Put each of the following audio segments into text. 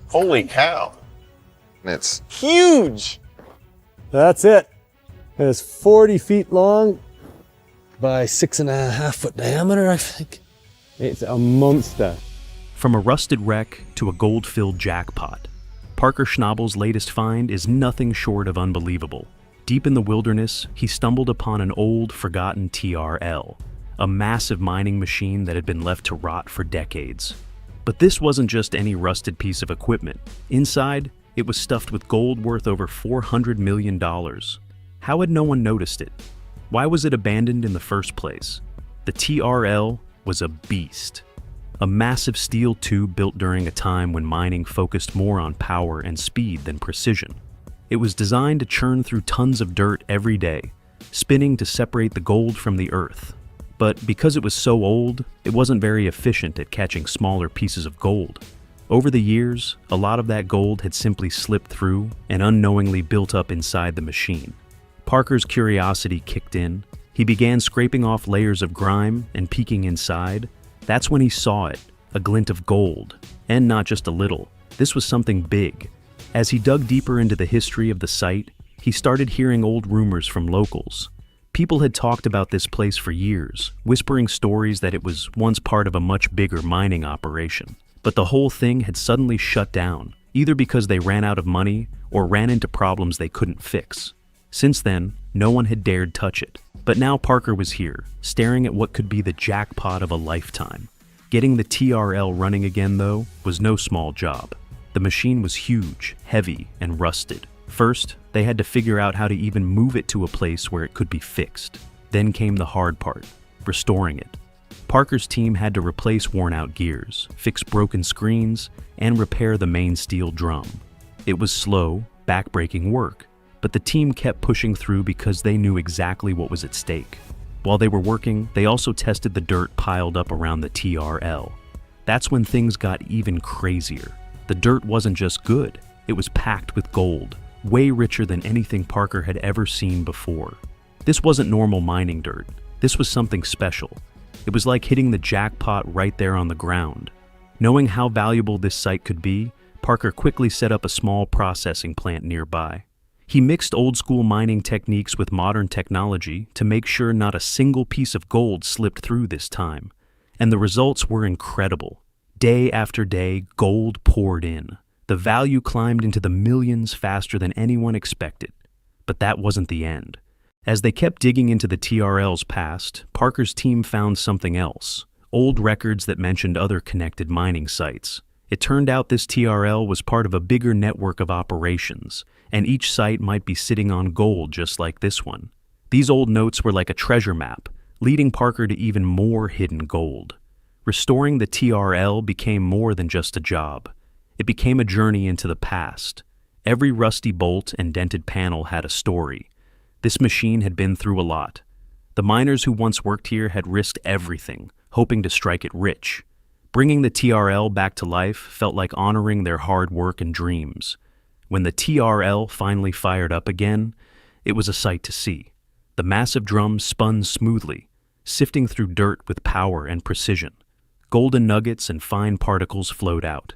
Holy cow. It's Huge. That's it. It's 40 feet long by 6.5 foot diameter, I think. It's a monster. From a rusted wreck to a gold-filled jackpot, Parker Schnabel's latest find is nothing short of unbelievable. Deep in the wilderness, he stumbled upon an old, forgotten TRL, a massive mining machine that had been left to rot for decades. But this wasn't just any rusted piece of equipment. Inside, it was stuffed with gold worth over $400 million. How had no one noticed it? Why was it abandoned in the first place? The TRL was a beast. A massive steel tube built during a time when mining focused more on power and speed than precision. It was designed to churn through tons of dirt every day, spinning to separate the gold from the earth. But because it was so old, it wasn't very efficient at catching smaller pieces of gold. Over the years, a lot of that gold had simply slipped through and unknowingly built up inside the machine. Parker's curiosity kicked in. He began scraping off layers of grime and peeking inside. That's when he saw it, a glint of gold. And not just a little. This was something big. As he dug deeper into the history of the site, he started hearing old rumors from locals. People had talked about this place for years, whispering stories that it was once part of a much bigger mining operation. But the whole thing had suddenly shut down, either because they ran out of money or ran into problems they couldn't fix. Since then, no one had dared touch it. But now Parker was here, staring at what could be the jackpot of a lifetime. Getting the TRL running again, though, was no small job. The machine was huge, heavy, and rusted. First, they had to figure out how to even move it to a place where it could be fixed. Then came the hard part, restoring it. Parker's team had to replace worn-out gears, fix broken screens, and repair the main steel drum. It was slow, back-breaking work, but the team kept pushing through because they knew exactly what was at stake. While they were working, they also tested the dirt piled up around the TRL. That's when things got even crazier. The dirt wasn't just good, it was packed with gold, way richer than anything Parker had ever seen before. This wasn't normal mining dirt. This was something special. It was like hitting the jackpot right there on the ground. Knowing how valuable this site could be, Parker quickly set up a small processing plant nearby. He mixed old-school mining techniques with modern technology to make sure not a single piece of gold slipped through this time. And the results were incredible. Day after day, gold poured in. The value climbed into the millions faster than anyone expected. But that wasn't the end. As they kept digging into the TRL's past, Parker's team found something else. Old records that mentioned other connected mining sites. It turned out this TRL was part of a bigger network of operations, and each site might be sitting on gold just like this one. These old notes were like a treasure map, leading Parker to even more hidden gold. Restoring the TRL became more than just a job. It became a journey into the past. Every rusty bolt and dented panel had a story. This machine had been through a lot. The miners who once worked here had risked everything, hoping to strike it rich. Bringing the TRL back to life felt like honoring their hard work and dreams. When the TRL finally fired up again, it was a sight to see. The massive drum spun smoothly, sifting through dirt with power and precision. Golden nuggets and fine particles flowed out.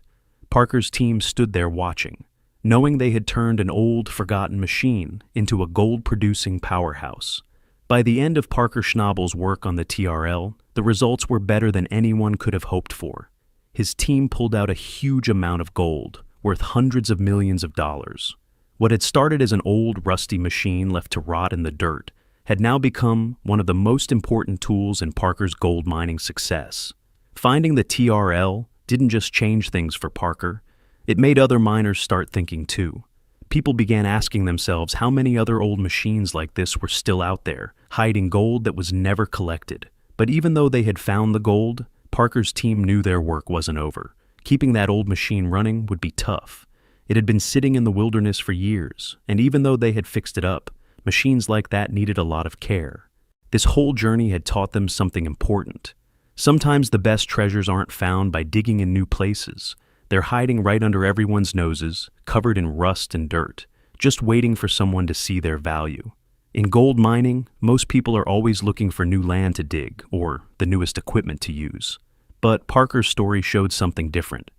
Parker's team stood there watching, knowing they had turned an old, forgotten machine into a gold-producing powerhouse. By the end of Parker Schnabel's work on the TRL, the results were better than anyone could have hoped for. His team pulled out a huge amount of gold, worth hundreds of millions of dollars. What had started as an old, rusty machine left to rot in the dirt had now become one of the most important tools in Parker's gold mining success. Finding the TRL didn't just change things for Parker, it made other miners start thinking too. People began asking themselves how many other old machines like this were still out there, hiding gold that was never collected. But even though they had found the gold, Parker's team knew their work wasn't over. Keeping that old machine running would be tough. It had been sitting in the wilderness for years, and even though they had fixed it up, machines like that needed a lot of care. This whole journey had taught them something important. Sometimes the best treasures aren't found by digging in new places. They're hiding right under everyone's noses, covered in rust and dirt, just waiting for someone to see their value. In gold mining, most people are always looking for new land to dig or the newest equipment to use. But Parker's story showed something different.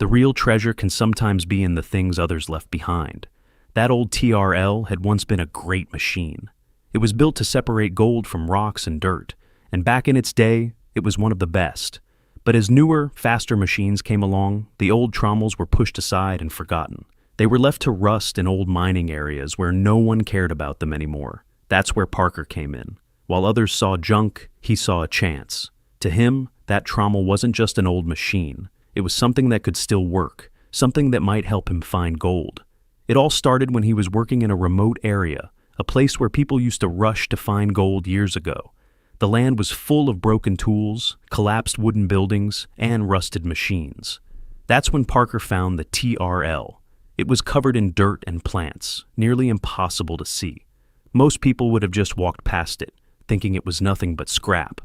The real treasure can sometimes be in the things others left behind. That old TRL had once been a great machine. It was built to separate gold from rocks and dirt, and back in its day, it was one of the best. But as newer, faster machines came along, the old Trommels were pushed aside and forgotten. They were left to rust in old mining areas where no one cared about them anymore. That's where Parker came in. While others saw junk, he saw a chance. To him, that Trommel wasn't just an old machine. It was something that could still work, something that might help him find gold. It all started when he was working in a remote area, a place where people used to rush to find gold years ago. The land was full of broken tools, collapsed wooden buildings, and rusted machines. That's when Parker found the TRL. It was covered in dirt and plants, nearly impossible to see. Most people would have just walked past it, thinking it was nothing but scrap.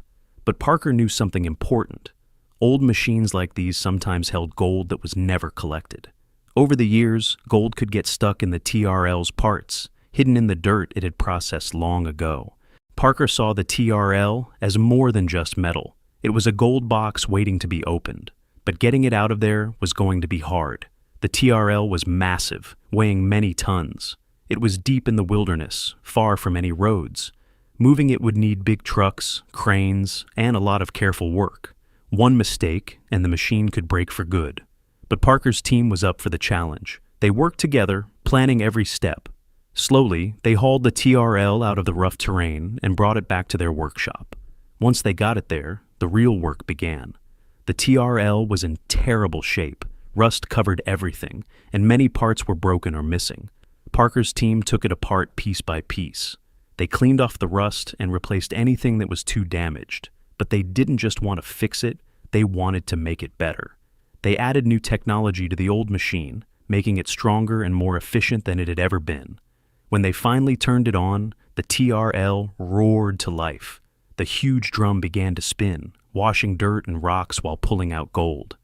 But Parker knew something important. Old machines like these sometimes held gold that was never collected. Over the years, gold could get stuck in the TRL's parts, hidden in the dirt it had processed long ago. Parker saw the TRL as more than just metal. It was a gold box waiting to be opened. But getting it out of there was going to be hard. The TRL was massive, weighing many tons. It was deep in the wilderness, far from any roads. Moving it would need big trucks, cranes, and a lot of careful work. One mistake, and the machine could break for good. But Parker's team was up for the challenge. They worked together, planning every step. Slowly, they hauled the TRL out of the rough terrain and brought it back to their workshop. Once they got it there, the real work began. The TRL was in terrible shape. Rust covered everything, and many parts were broken or missing. Parker's team took it apart piece by piece. They cleaned off the rust and replaced anything that was too damaged. But they didn't just want to fix it, they wanted to make it better. They added new technology to the old machine, making it stronger and more efficient than it had ever been. When they finally turned it on, the TRL roared to life. The huge drum began to spin, washing dirt and rocks while pulling out gold.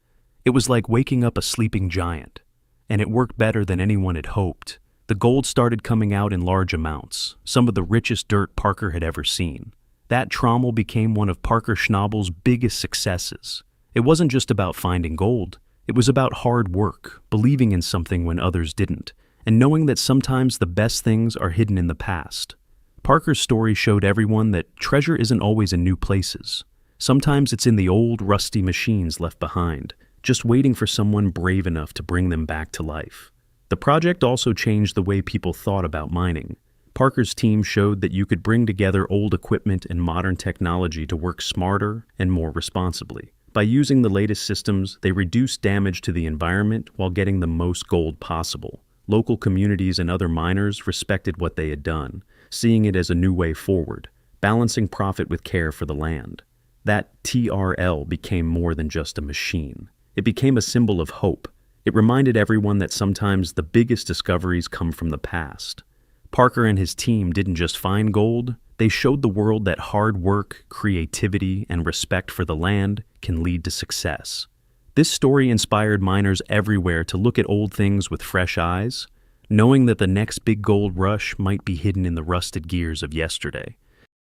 It was like waking up a sleeping giant, and it worked better than anyone had hoped. The gold started coming out in large amounts, some of the richest dirt Parker had ever seen. That Trommel became one of Parker Schnabel's biggest successes. It wasn't just about finding gold. It was about hard work, believing in something when others didn't, and knowing that sometimes the best things are hidden in the past. Parker's story showed everyone that treasure isn't always in new places. Sometimes it's in the old, rusty machines left behind, just waiting for someone brave enough to bring them back to life. The project also changed the way people thought about mining. Parker's team showed that you could bring together old equipment and modern technology to work smarter and more responsibly. By using the latest systems, they reduced damage to the environment while getting the most gold possible. Local communities and other miners respected what they had done, seeing it as a new way forward, balancing profit with care for the land. That TRL became more than just a machine. It became a symbol of hope. It reminded everyone that sometimes the biggest discoveries come from the past. Parker and his team didn't just find gold, they showed the world that hard work, creativity, and respect for the land can lead to success. This story inspired miners everywhere to look at old things with fresh eyes, knowing that the next big gold rush might be hidden in the rusted gears of yesterday.